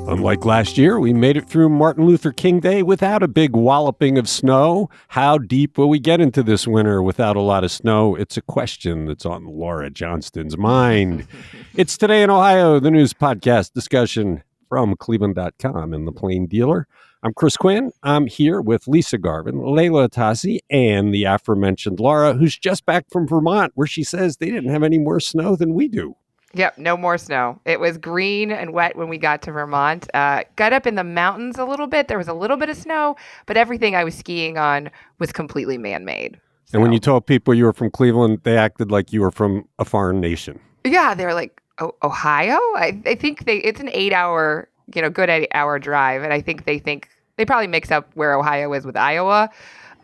Unlike last year, we made it through Martin Luther King Day without a big walloping of snow. How deep will we get into this winter without a lot of snow? It's a question that's on Laura Johnston's mind. It's Today in Ohio, the news podcast discussion from cleveland.com and the Plain Dealer. I'm Chris Quinn. I'm here with Lisa Garvin, Layla Tassi, and the aforementioned Laura, who's just back from Vermont, where she says they didn't have any more snow than we do. Yep, no more snow. It was green and wet when we got to Vermont. Got up in the mountains a little bit. There was a little bit of snow, but everything I was skiing on was completely man-made. So. And when you told people you were from Cleveland, they acted like you were from a foreign nation. Yeah, they were like, Ohio? I think it's an 8-hour, good 8-hour drive. And I think they probably mix up where Ohio is with Iowa.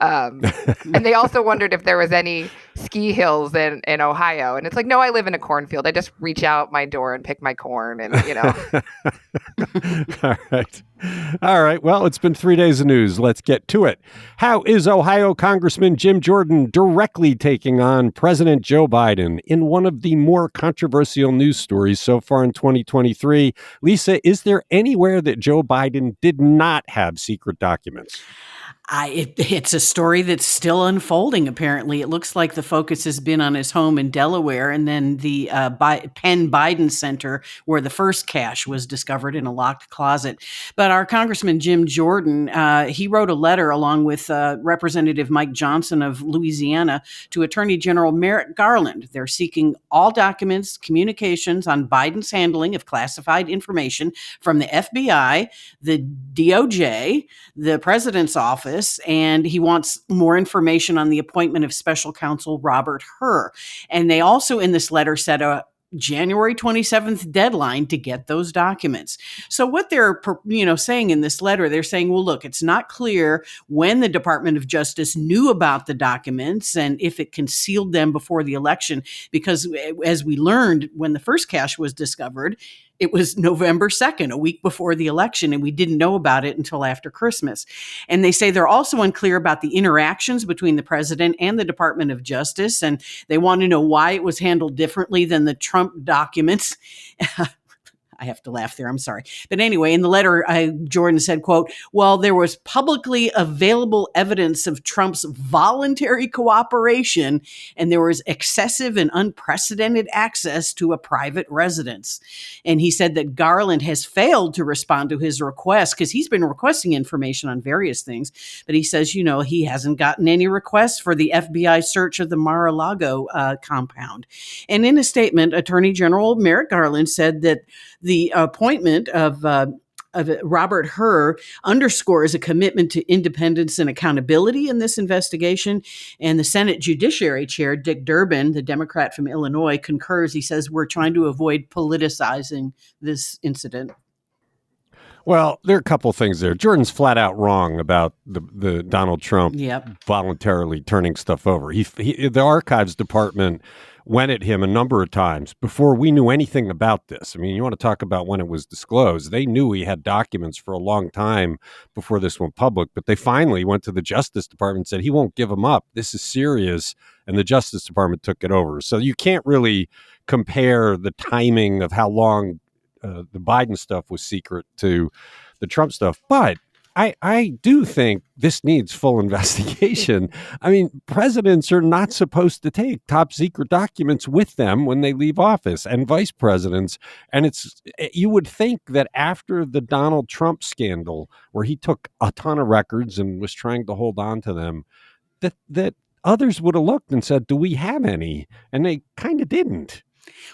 And they also wondered if there was any ski hills in Ohio. And it's like, no, I live in a cornfield. I just reach out my door and pick my corn and, All right. Well, it's been 3 days of news. Let's get to it. How is Ohio Congressman Jim Jordan directly taking on President Joe Biden in one of the more controversial news stories so far in 2023? Lisa, is there anywhere that Joe Biden did not have secret documents? It's a story that's still unfolding, apparently. It looks like the focus has been on his home in Delaware and then the Penn Biden Center, where the first cache was discovered in a locked closet. But our Congressman Jim Jordan, he wrote a letter along with Representative Mike Johnson of Louisiana to Attorney General Merrick Garland. They're seeking all documents, communications on Biden's handling of classified information from the FBI, the DOJ, the president's office, and he wants more information on the appointment of special counsel Robert Hur. And they also in this letter set a January 27th deadline to get those documents. So what they're, saying in this letter, they're saying, well, look, it's not clear when the Department of Justice knew about the documents and if it concealed them before the election, because as we learned when the first cache was discovered, it was November 2nd, a week before the election, and we didn't know about it until after Christmas. And they say they're also unclear about the interactions between the president and the Department of Justice, and they want to know why it was handled differently than the Trump documents. I have to laugh there. I'm sorry. But anyway, in the letter, Jordan said, quote, well, there was publicly available evidence of Trump's voluntary cooperation, and there was excessive and unprecedented access to a private residence. And he said that Garland has failed to respond to his request because he's been requesting information on various things. But he says, he hasn't gotten any requests for the FBI search of the Mar-a-Lago compound. And in a statement, Attorney General Merrick Garland said that the appointment of Robert Hur underscores a commitment to independence and accountability in this investigation. And the Senate Judiciary Chair, Dick Durbin, the Democrat from Illinois, concurs. He says, we're trying to avoid politicizing this incident. Well, there are a couple things there. Jordan's flat out wrong about the Donald Trump voluntarily turning stuff over. The Archives Department went at him a number of times before we knew anything about this. I mean, you want to talk about when it was disclosed. They knew he had documents for a long time before this went public, but they finally went to the Justice Department and said, he won't give them up. This is serious. And the Justice Department took it over. So you can't really compare the timing of how long the Biden stuff was secret to the Trump stuff. But I do think this needs full investigation. I mean, presidents are not supposed to take top secret documents with them when they leave office, and vice presidents. And you would think that after the Donald Trump scandal, where he took a ton of records and was trying to hold on to them, that others would have looked and said, do we have any? And they kind of didn't.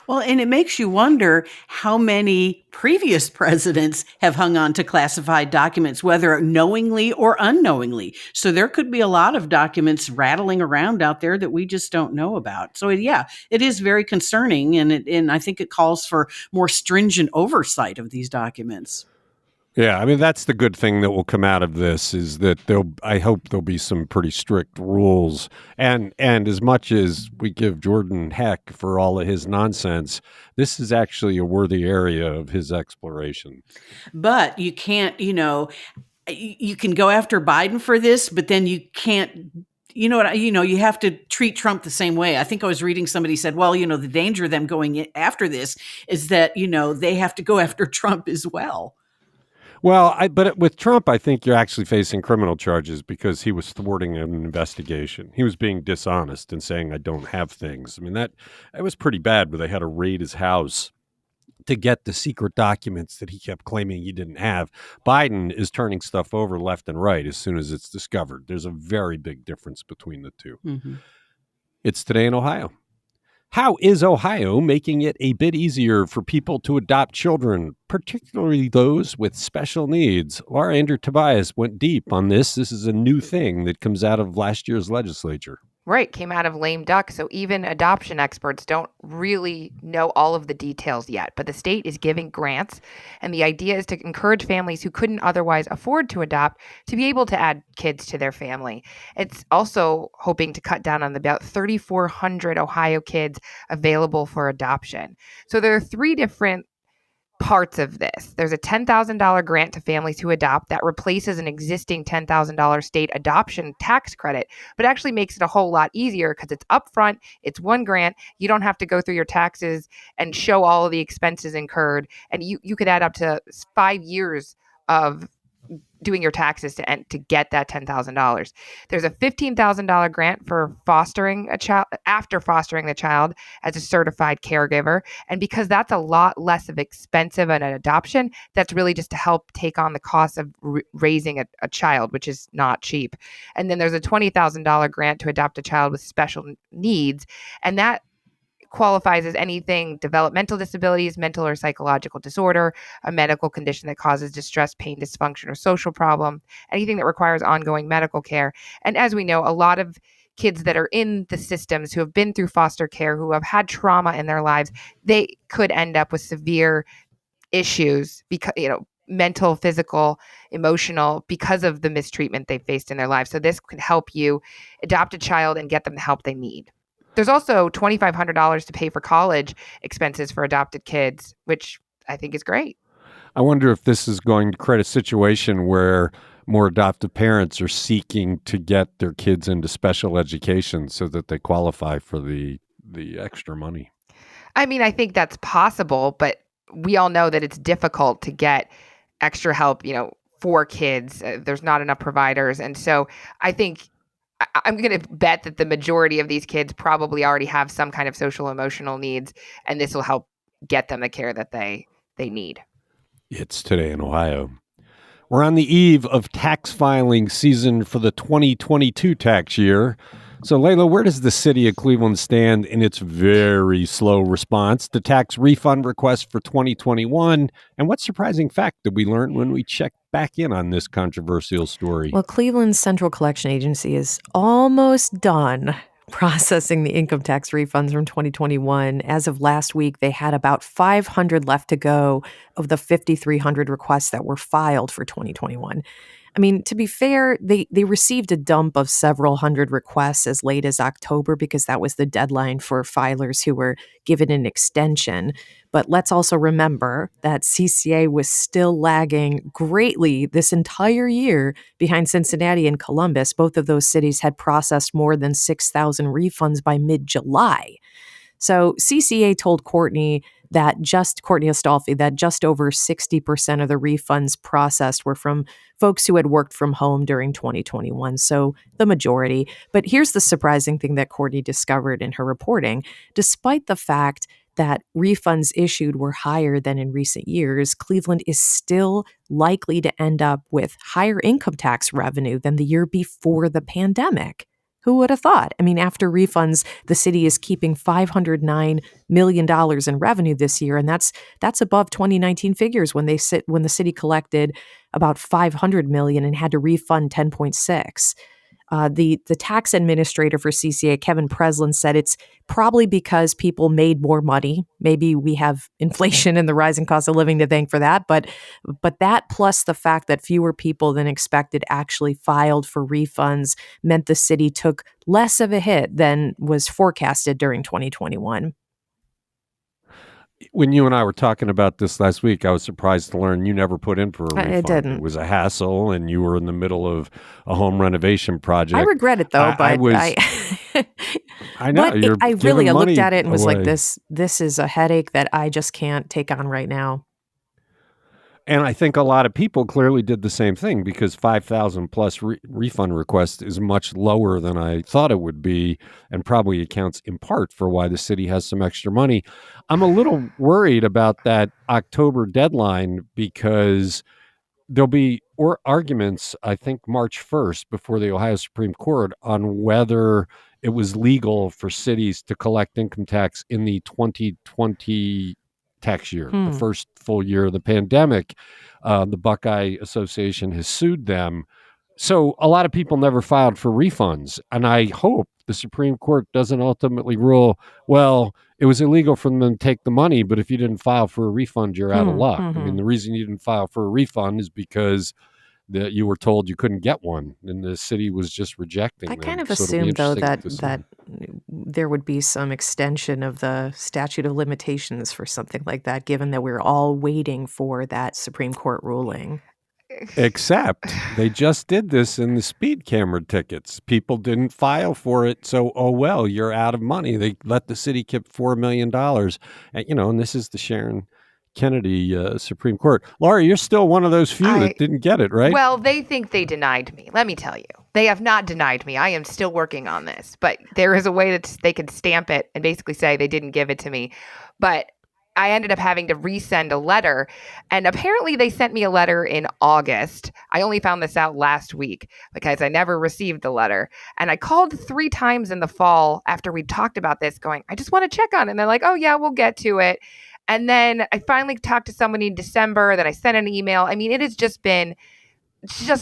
Well, and it makes you wonder how many previous presidents have hung on to classified documents, whether knowingly or unknowingly. So there could be a lot of documents rattling around out there that we just don't know about. So yeah, it is very concerning, and I think it calls for more stringent oversight of these documents. Yeah, I mean, that's the good thing that will come out of this is that I hope there'll be some pretty strict rules. And as much as we give Jordan heck for all of his nonsense, this is actually a worthy area of his exploration. But you can't, you can go after Biden for this, but then you can't. You have to treat Trump the same way. I think I was reading somebody said, well, the danger of them going after this is that, they have to go after Trump as well. Well, but with Trump, I think you're actually facing criminal charges because he was thwarting an investigation. He was being dishonest and saying, I don't have things. I mean, that was pretty bad, where they had to raid his house to get the secret documents that he kept claiming he didn't have. Biden is turning stuff over left and right as soon as it's discovered. There's a very big difference between the two. Mm-hmm. It's Today in Ohio. How is Ohio making it a bit easier for people to adopt children, particularly those with special needs? Laura Andrew Tobias went deep on this. This is a new thing that comes out of last year's legislature. Right, came out of lame duck. So even adoption experts don't really know all of the details yet. But the state is giving grants. And the idea is to encourage families who couldn't otherwise afford to adopt to be able to add kids to their family. It's also hoping to cut down on about 3,400 Ohio kids available for adoption. So there are three different parts of this. There's a $10,000 grant to families who adopt that replaces an existing $10,000 state adoption tax credit, but actually makes it a whole lot easier because it's upfront. It's one grant. You don't have to go through your taxes and show all of the expenses incurred. And you could add up to 5 years of doing your taxes to get that $10,000. There's a $15,000 grant for fostering a child after fostering the child as a certified caregiver. And because that's a lot less of expensive an adoption, that's really just to help take on the cost of raising a child, which is not cheap. And then there's a $20,000 grant to adopt a child with special needs. And that qualifies as anything developmental disabilities, mental or psychological disorder, a medical condition that causes distress, pain, dysfunction, or social problem, anything that requires ongoing medical care. And as we know, a lot of kids that are in the systems who have been through foster care, who have had trauma in their lives, they could end up with severe issues because, mental, physical, emotional, because of the mistreatment they faced in their lives. So this could help you adopt a child and get them the help they need. There's also $2,500 to pay for college expenses for adopted kids, which I think is great. I wonder if this is going to create a situation where more adoptive parents are seeking to get their kids into special education so that they qualify for the extra money. I mean, I think that's possible, but we all know that it's difficult to get extra help, for kids. There's not enough providers. And so I think I'm going to bet that the majority of these kids probably already have some kind of social emotional needs, and this will help get them the care that they need. It's Today in Ohio. We're on the eve of tax filing season for the 2022 tax year. So, Layla, where does the city of Cleveland stand in its very slow response to tax refund requests for 2021? And what surprising fact did we learn when we checked back in on this controversial story? Well, Cleveland's Central Collection Agency is almost done processing the income tax refunds from 2021. As of last week, they had about 500 left to go of the 5,300 requests that were filed for 2021. I mean, to be fair, they received a dump of several hundred requests as late as October because that was the deadline for filers who were given an extension. But let's also remember that CCA was still lagging greatly this entire year behind Cincinnati and Columbus. Both of those cities had processed more than 6,000 refunds by mid-July. So CCA told Courtney Astolfi that just over 60% of the refunds processed were from folks who had worked from home during 2021, so the majority. But here's the surprising thing that Courtney discovered in her reporting. Despite the fact that refunds issued were higher than in recent years, Cleveland is still likely to end up with higher income tax revenue than the year before the pandemic. Who would have thought? I mean, after refunds, the city is keeping $509 million in revenue this year, and that's above 2019 figures when the city collected about $500 million and had to refund 10.6. The tax administrator for CCA, Kevin Preslin, said it's probably because people made more money. Maybe we have inflation and the rising cost of living to thank for that. But that plus the fact that fewer people than expected actually filed for refunds meant the city took less of a hit than was forecasted during 2021. When you and I were talking about this last week, I was surprised to learn you never put in for a refund. I didn't. It was a hassle, and you were in the middle of a home renovation project. I regret it, though, I know. But I looked at it and was away. like, this is a headache that I just can't take on right now. And I think a lot of people clearly did the same thing because 5,000 plus refund requests is much lower than I thought it would be, and probably accounts in part for why the city has some extra money. I'm a little worried about that October deadline because there'll be arguments, I think, March 1st before the Ohio Supreme Court on whether it was legal for cities to collect income tax in the 2020 tax year, the first full year of the pandemic. The Buckeye Association has sued them. So a lot of people never filed for refunds. And I hope the Supreme Court doesn't ultimately rule, well, it was illegal for them to take the money, but if you didn't file for a refund, you're out of luck. I mean, the reason you didn't file for a refund is because you were told you couldn't get one, and the city was just rejecting them. I kind of So it'll be assumed, though, interesting that there would be some extension of the statute of limitations for something like that, given that we're all waiting for that Supreme Court ruling. Except they just did this in the speed camera tickets. People didn't file for it, so oh well, you're out of money. They let the city keep $4 million, and this is the Sharon Kennedy Supreme Court. Laura, you're still one of those few that didn't get it, right? Well, they think they denied me. Let me tell you, they have not denied me. I am still working on this, but there is a way that they can stamp it and basically say they didn't give it to me. But I ended up having to resend a letter, and apparently they sent me a letter in August. I only found this out last week because I never received the letter. And I called 3 times in the fall after we talked about this going, I just want to check on it. And they're like, oh yeah, we'll get to it. And then I finally talked to somebody in December that I sent an email. I mean, it has just been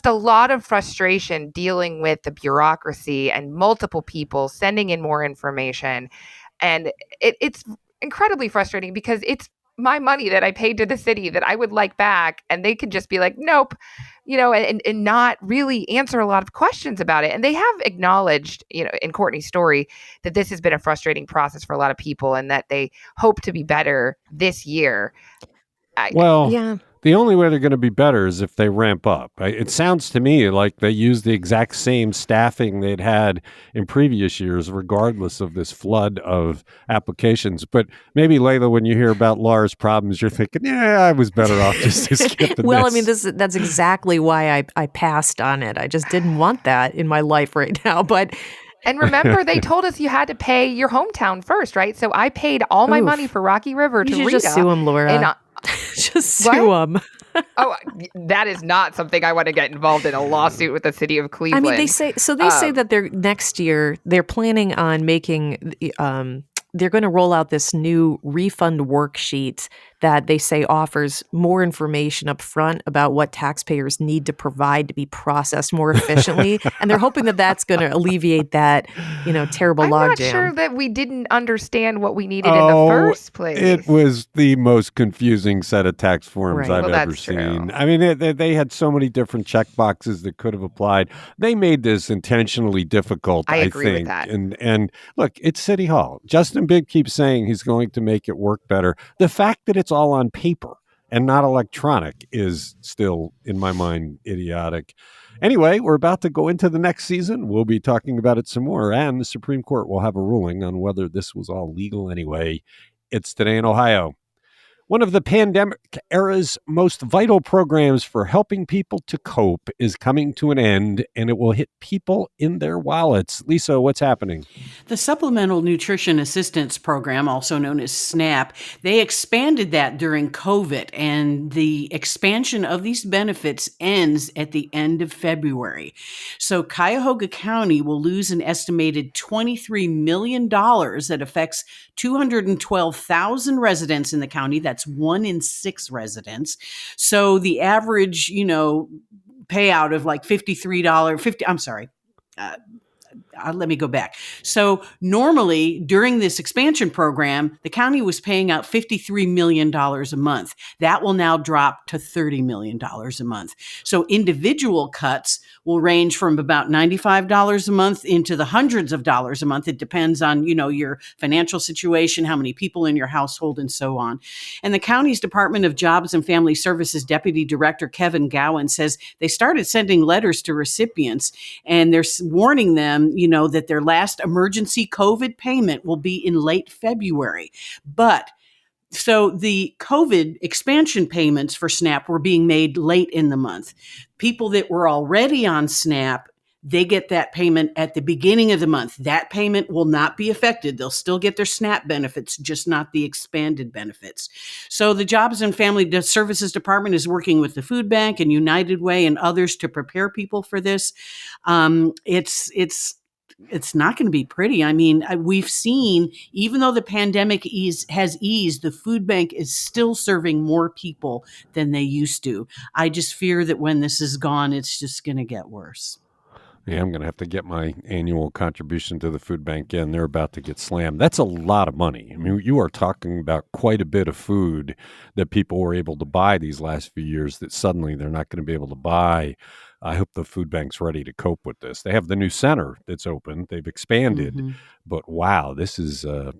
a lot of frustration dealing with the bureaucracy and multiple people sending in more information. And it's incredibly frustrating because it's my money that I paid to the city that I would like back, and they could just be like, nope, and not really answer a lot of questions about it. And they have acknowledged, in Courtney's story, that this has been a frustrating process for a lot of people and that they hope to be better this year. Yeah. The only way they're going to be better is if they ramp up. It sounds to me like they use the exact same staffing they'd had in previous years, regardless of this flood of applications. But maybe, Layla, when you hear about Laura's problems, you're thinking, yeah, I was better off just skipping Well, this. I mean, that's exactly why I passed on it. I just didn't want that in my life right now. And remember, they told us you had to pay your hometown first, right? So I paid all my money for Rocky River to Rita. Just sue him, Laura. Just sue them. Oh, that is not something I want to get involved in, a lawsuit with the city of Cleveland. I mean, they say that they're next year they're planning on making they're going to roll out this new refund worksheet that they say offers more information up front about what taxpayers need to provide to be processed more efficiently. And they're hoping that that's going to alleviate that, terrible logjam. I'm not sure that we didn't understand what we needed in the first place. It was the most confusing set of tax forms I've ever seen. True. I mean, they had so many different check boxes that could have applied. They made this intentionally difficult, I agree think. With that. And look, it's City Hall. Justin Bibb keeps saying he's going to make it work better. The fact that it's all on paper and not electronic is still, in my mind, idiotic. Anyway, we're about to go into the next season. We'll be talking about it some more, and the Supreme Court will have a ruling on whether this was all legal anyway. It's Today in Ohio. One of the pandemic era's most vital programs for helping people to cope is coming to an end, and it will hit people in their wallets. Lisa, what's happening? The Supplemental Nutrition Assistance Program, also known as SNAP, they expanded that during COVID, and the expansion of these benefits ends at the end of February. So Cuyahoga County will lose an estimated $23 million that affects 212,000 residents in the county. That's 1 in 6 residents. So the average, payout of like let me go back. So normally during this expansion program, the county was paying out $53 million a month. That will now drop to $30 million a month. So individual cuts will range from about $95 a month into the hundreds of dollars a month. It depends on, your financial situation, how many people in your household, and so on. And the county's Department of Jobs and Family Services Deputy Director Kevin Gowan says they started sending letters to recipients, and they're warning them, that their last emergency COVID payment will be in late February. But So the COVID expansion payments for SNAP were being made late in the month. People that were already on SNAP, they get that payment at the beginning of the month. That payment will not be affected. They'll still get their SNAP benefits, just not the expanded benefits. So the Jobs and Family Services Department is working with the Food Bank and United Way and others to prepare people for this. It's not going to be pretty. I mean, we've seen, even though the pandemic has eased, the food bank is still serving more people than they used to. I just fear that when this is gone, it's just going to get worse. Yeah, I'm going to have to get my annual contribution to the food bank in. They're about to get slammed. That's a lot of money. I mean, you are talking about quite a bit of food that people were able to buy these last few years that suddenly they're not going to be able to buy. I hope the food bank's ready to cope with this. They have the new center that's open. They've expanded, but wow, this is a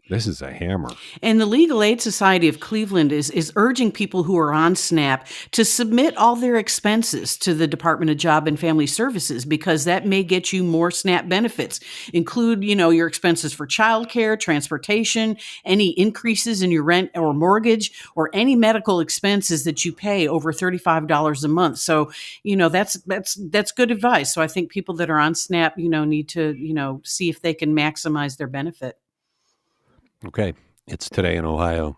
hammer. And the Legal Aid Society of Cleveland is urging people who are on SNAP to submit all their expenses to the Department of Job and Family Services, because that may get you more SNAP benefits. Include, your expenses for childcare, transportation, any increases in your rent or mortgage, or any medical expenses that you pay over $35 a month. So, that's good advice. So I think people that are on SNAP, need to, see if they can maximize their benefit. Okay. It's Today in Ohio.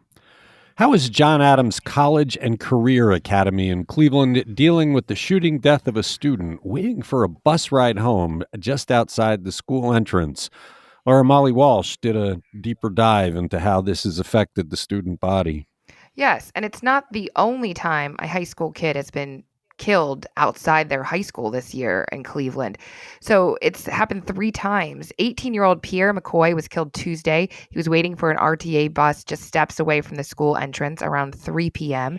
How is John Adams College and Career Academy in Cleveland dealing with the shooting death of a student waiting for a bus ride home just outside the school entrance? Laura Molly Walsh did a deeper dive into how this has affected the student body. Yes, and it's not the only time a high school kid has been killed outside their high school this year in Cleveland. So it's happened 3 times. 18-year-old Pierre McCoy was killed Tuesday. He was waiting for an RTA bus just steps away from the school entrance around 3 p.m.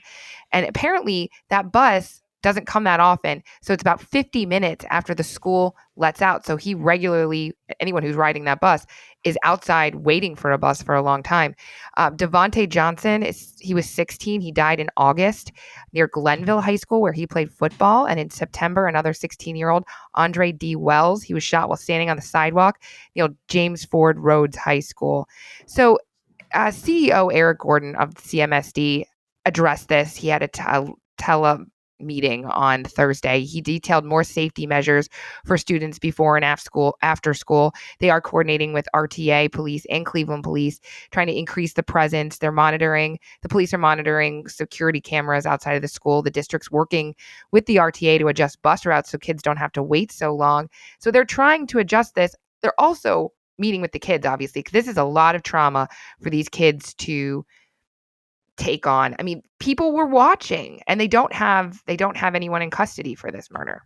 And apparently that bus doesn't come that often. So it's about 50 minutes after the school lets out. So he regularly, anyone who's riding that bus is outside waiting for a bus for a long time. Devontae Johnson, he was 16. He died in August near Glenville High School, where he played football. And in September, another 16-year-old, Andre D. Wells, he was shot while standing on the sidewalk near James Ford Rhodes High School. So CEO Eric Gordon of CMSD addressed this. He had a tele meeting on Thursday. He detailed more safety measures for students before and after school. They are coordinating with RTA police and Cleveland police, trying to increase the presence. The police are monitoring security cameras outside of the school. The district's working with the RTA to adjust bus routes so kids don't have to wait so long. So they're trying to adjust this. They're also meeting with the kids, obviously, because this is a lot of trauma for these kids to take on. I mean, people were watching, and they don't have anyone in custody for this murder.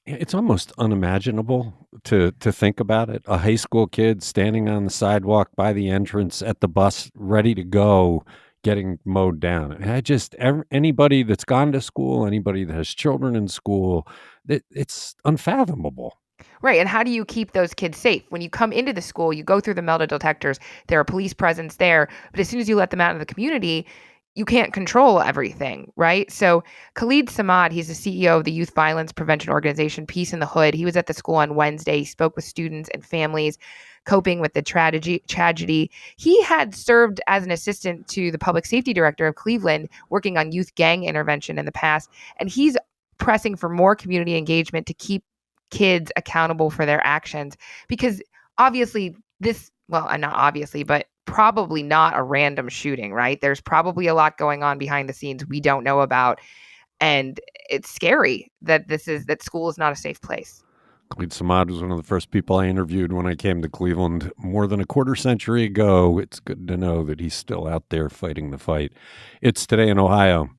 It's almost unimaginable to think about it. A high school kid standing on the sidewalk by the entrance at the bus, ready to go, getting mowed down. Anybody that's gone to school, anybody that has children in school, it's unfathomable. Right. And how do you keep those kids safe? When you come into the school, you go through the metal detectors, there are police presence there. But as soon as you let them out into the community, you can't control everything, right? So Khalid Samad, he's the CEO of the youth violence prevention organization, Peace in the Hood. He was at the school on Wednesday. He spoke with students and families coping with the tragedy. He had served as an assistant to the public safety director of Cleveland, working on youth gang intervention in the past. And he's pressing for more community engagement to keep kids accountable for their actions, because obviously not obviously, but probably not a random shooting, right? There's probably a lot going on behind the scenes we don't know about. And it's scary that school is not a safe place. Khalid Samad was one of the first people I interviewed when I came to Cleveland more than a quarter century ago. It's good to know that he's still out there fighting the fight. It's Today in Ohio.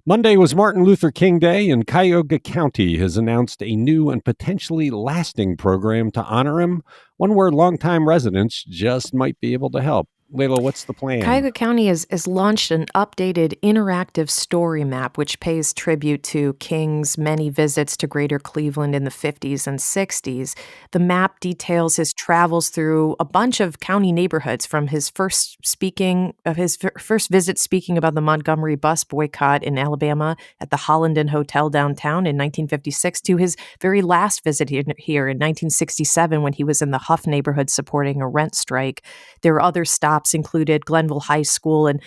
Monday was Martin Luther King Day, and Cuyahoga County has announced a new and potentially lasting program to honor him, one where longtime residents just might be able to help. Layla, what's the plan? Cuyahoga County has launched an updated interactive story map, which pays tribute to King's many visits to Greater Cleveland in the 50s and 60s. The map details his travels through a bunch of county neighborhoods, from his first visit speaking about the Montgomery bus boycott in Alabama at the Hollenden Hotel downtown in 1956 to his very last visit here in 1967 when he was in the Huff neighborhood supporting a rent strike. There are other stops stops included Glenville High School and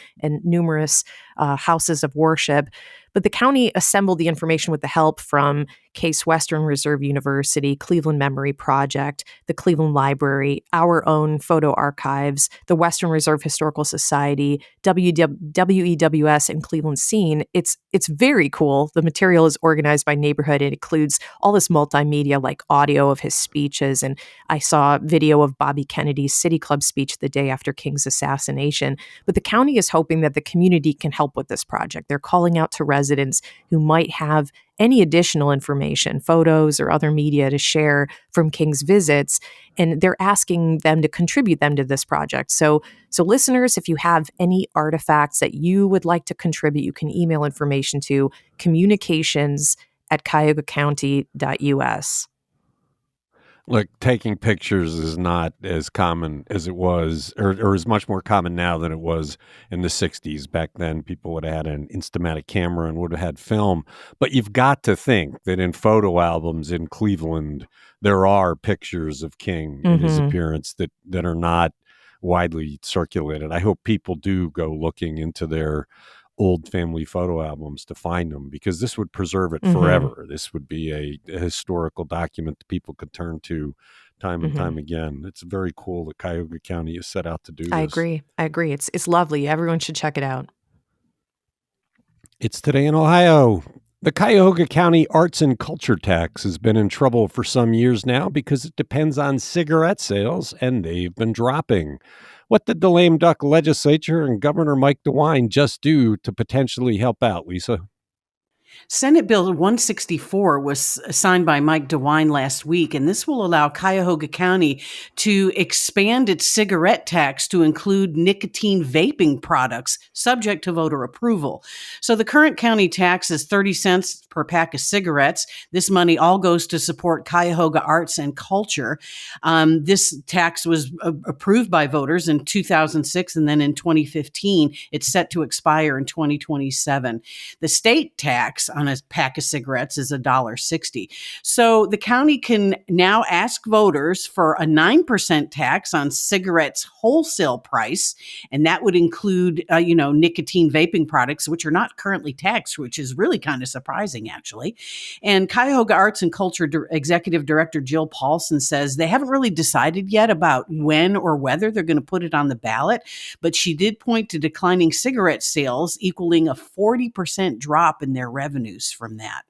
numerous houses of worship. But the county assembled the information with the help from Case Western Reserve University, Cleveland Memory Project, the Cleveland Library, our own photo archives, the Western Reserve Historical Society, WEWS, and Cleveland Scene. It's very cool. The material is organized by neighborhood. It includes all this multimedia like audio of his speeches. And I saw video of Bobby Kennedy's City Club speech the day after King's assassination. But the county is hoping that the community can help with this project. They're calling out to residents who might have any additional information, photos or other media to share from King's visits, and they're asking them to contribute them to this project. So listeners, if you have any artifacts that you would like to contribute, you can email information to communications@cuyahogacounty.us. Look, taking pictures is not as common as it was, or is much more common now than it was in the 60s. Back then, people would have had an Instamatic camera and would have had film. But you've got to think that in photo albums in Cleveland, there are pictures of King and his appearance that are not widely circulated. I hope people do go looking into their old family photo albums to find them, because this would preserve it forever. This would be a historical document that people could turn to time and time again. It's very cool that Cuyahoga County is set out to do this. I agree. It's lovely. Everyone should check it out. It's Today in Ohio. The Cuyahoga County Arts and Culture Tax has been in trouble for some years now because it depends on cigarette sales, and they've been dropping. What did the lame duck legislature and Governor Mike DeWine just do to potentially help out, Lisa? Senate Bill 164 was signed by Mike DeWine last week, and this will allow Cuyahoga County to expand its cigarette tax to include nicotine vaping products, subject to voter approval. So the current county tax is 30 cents per pack of cigarettes. This money all goes to support Cuyahoga arts and culture. This tax was approved by voters in 2006, and then in 2015, it's set to expire in 2027. The state tax on a pack of cigarettes is $1.60. So the county can now ask voters for a 9% tax on cigarettes wholesale price, and that would include, nicotine vaping products, which are not currently taxed, which is really kind of surprising, actually. And Cuyahoga Arts and Culture Executive Director Jill Paulson says they haven't really decided yet about when or whether they're going to put it on the ballot, but she did point to declining cigarette sales equaling a 40% drop in their revenues from that.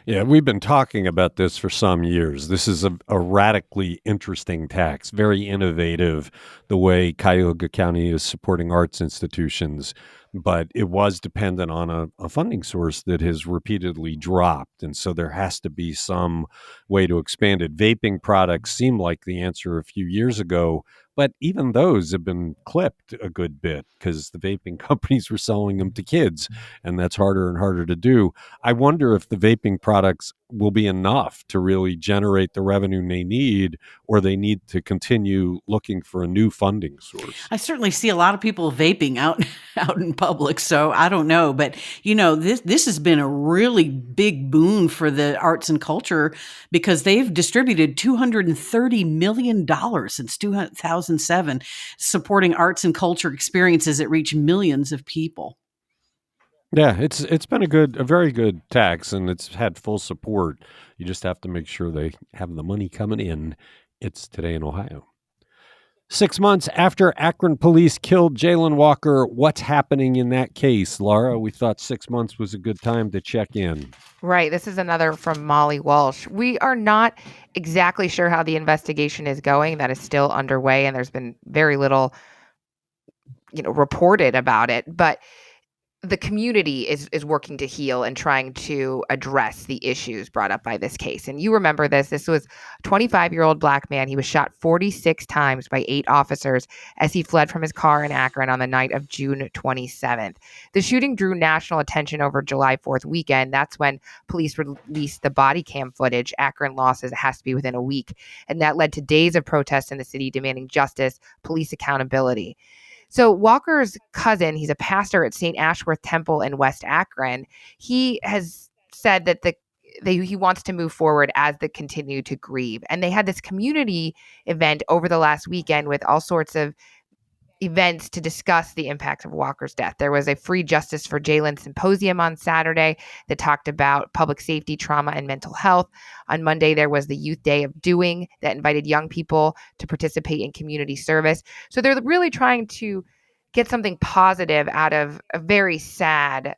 Yeah, we've been talking about this for some years. This is a radically interesting tax, very innovative, the way Cuyahoga County is supporting arts institutions. But it was dependent on a funding source that has repeatedly dropped. And so there has to be some way to expand it. Vaping products seemed like the answer a few years ago, but even those have been clipped a good bit because the vaping companies were selling them to kids, and that's harder and harder to do. I wonder if the vaping products will be enough to really generate the revenue they need, or they need to continue looking for a new funding source. I certainly see a lot of people vaping out in public, so I don't know. But, this has been a really big boon for the arts and culture because they've distributed $230 million since 2007, supporting arts and culture experiences that reach millions of people. Yeah, it's been a very good tax, and it's had full support. You just have to make sure they have the money coming in. It's Today in Ohio. 6 months after Akron police killed Jalen Walker, what's happening in that case? Laura, we thought 6 months was a good time to check in. Right. This is another from Molly Walsh. We are not exactly sure how the investigation is going. That is still underway, and there's been very little, reported about it. But the community is working to heal and trying to address the issues brought up by this case. And you remember this. This was a 25-year-old black man. He was shot 46 times by 8 officers as he fled from his car in Akron on the night of June 27th. The shooting drew national attention over July 4th weekend. That's when police released the body cam footage. Akron law says it has to be within a week. And that led to days of protests in the city demanding justice, police accountability. So Walker's cousin, he's a pastor at St. Ashworth Temple in West Akron. He has said that he wants to move forward as they continue to grieve. And they had this community event over the last weekend with all sorts of events to discuss the impacts of Walker's death. There was a Free Justice for Jalen symposium on Saturday that talked about public safety, trauma, and mental health. On Monday, there was the Youth Day of Doing that invited young people to participate in community service. So they're really trying to get something positive out of a very sad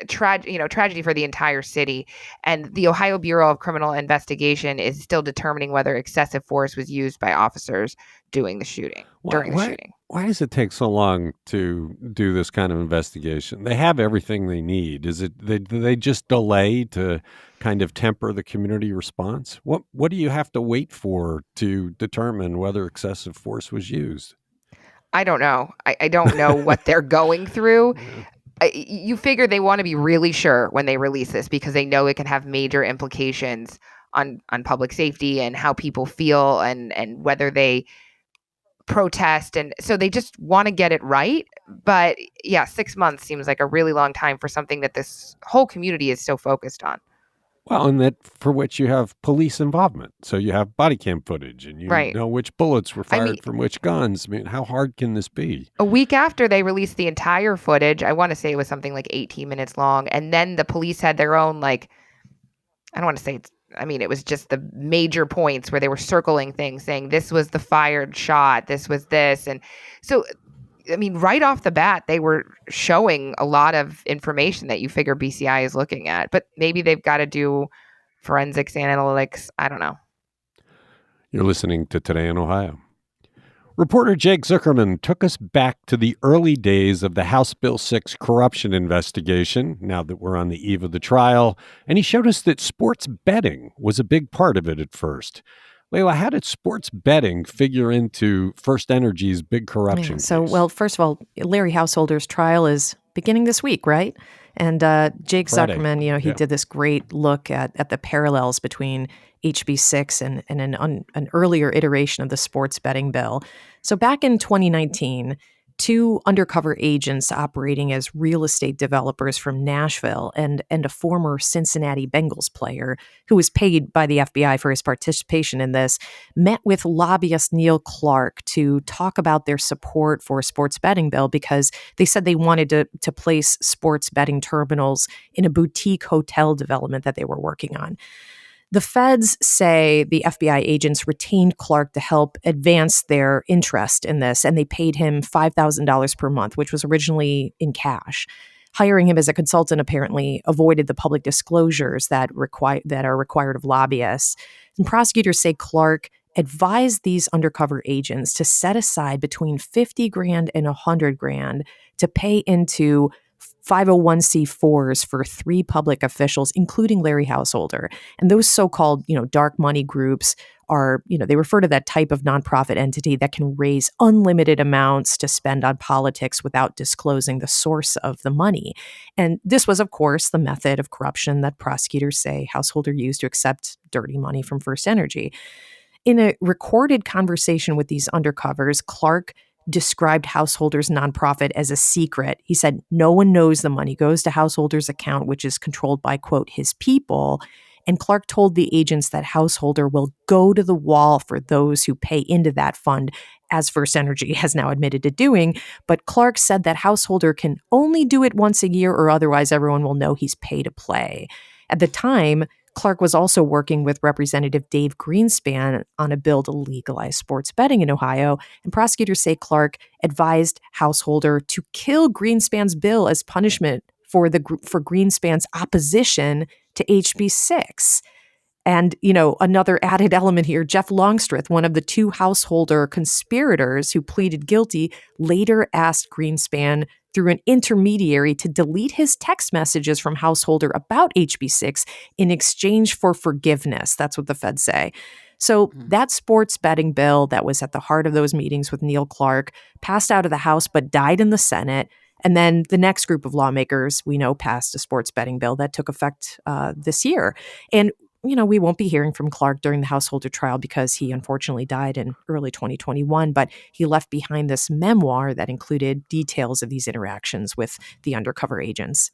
tragedy for the entire city. And the Ohio Bureau of Criminal Investigation is still determining whether excessive force was used by officers during the shooting. Why does it take so long to do this kind of investigation? They have everything they need. Do they just delay to kind of temper the community response? What do you have to wait for to determine whether excessive force was used? I don't know. I don't know what they're going through. You figure they want to be really sure when they release this because they know it can have major implications on public safety and how people feel and whether they protest. And so they just want to get it right. But yeah, 6 months seems like a really long time for something that this whole community is so focused on. Well, and that for which you have police involvement. So you have body cam footage and you know which bullets were fired from which guns. I mean, how hard can this be? A week after they released the entire footage, I want to say it was something like 18 minutes long. And then the police had their own, I don't want to say it was just the major points where they were circling things saying this was the fired shot. This was this. And so, right off the bat, they were showing a lot of information that you figure BCI is looking at, but maybe they've got to do forensics analytics. I don't know. You're listening to Today in Ohio. Reporter Jake Zuckerman took us back to the early days of the House Bill 6 corruption investigation, now that we're on the eve of the trial, and he showed us that sports betting was a big part of it at first. Layla, how did sports betting figure into First Energy's big corruption case? So, well, first of all, Larry Householder's trial is beginning this week, right? And Jake Zuckerman, he did this great look at the parallels between HB6 and an earlier iteration of the sports betting bill. So back in 2019, two undercover agents operating as real estate developers from Nashville and a former Cincinnati Bengals player who was paid by the FBI for his participation in this met with lobbyist Neil Clark to talk about their support for a sports betting bill because they said they wanted to place sports betting terminals in a boutique hotel development that they were working on. The feds say the FBI agents retained Clark to help advance their interest in this, and they paid him $5,000 per month, which was originally in cash. Hiring him as a consultant apparently avoided the public disclosures that are required of lobbyists. And prosecutors say Clark advised these undercover agents to set aside between $50,000 and $100,000 to pay into 501c4s for three public officials, including Larry Householder. And those so-called, dark money groups are, they refer to that type of nonprofit entity that can raise unlimited amounts to spend on politics without disclosing the source of the money. And this was, of course, the method of corruption that prosecutors say Householder used to accept dirty money from First Energy. In a recorded conversation with these undercovers, Clark described Householder's nonprofit as a secret. He said, no one knows the money goes to Householder's account, which is controlled by, quote, his people. And Clark told the agents that Householder will go to the wall for those who pay into that fund, as First Energy has now admitted to doing. But Clark said that Householder can only do it once a year or otherwise everyone will know he's pay to play. At the time, Clark was also working with Representative Dave Greenspan on a bill to legalize sports betting in Ohio, and prosecutors say Clark advised Householder to kill Greenspan's bill as punishment for Greenspan's opposition to HB6. And, another added element here, Jeff Longstreth, one of the two Householder conspirators who pleaded guilty, later asked Greenspan through an intermediary to delete his text messages from Householder about HB6 in exchange for forgiveness. That's what the feds say. So that sports betting bill that was at the heart of those meetings with Neil Clark passed out of the House but died in the Senate. And then the next group of lawmakers we know passed a sports betting bill that took effect this year. And we won't be hearing from Clark during the Householder trial because he unfortunately died in early 2021, but he left behind this memoir that included details of these interactions with the undercover agents.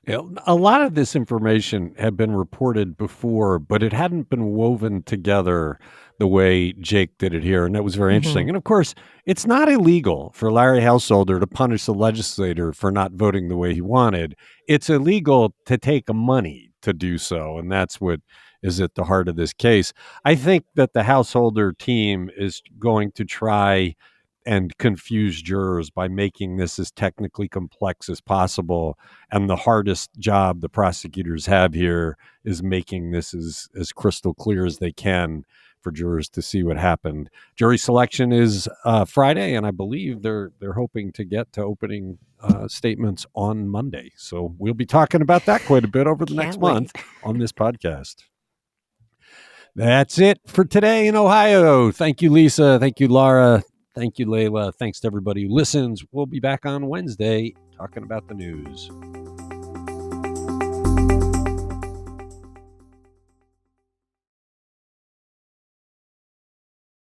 A lot of this information had been reported before, but it hadn't been woven together the way Jake did it here. And that was very interesting. And of course, it's not illegal for Larry Householder to punish the legislator for not voting the way he wanted. It's illegal to take money to do so. And that's what is at the heart of this case. I think that the Householder team is going to try and confuse jurors by making this as technically complex as possible. And the hardest job the prosecutors have here is making this as crystal clear as they can for jurors to see what happened. Jury selection is Friday, and I believe they're hoping to get to opening statements on Monday. So we'll be talking about that quite a bit over the next month on this podcast. That's it for today in Ohio. Thank you, Lisa. Thank you, Laura. Thank you, Layla. Thanks to everybody who listens. We'll be back on Wednesday talking about the news.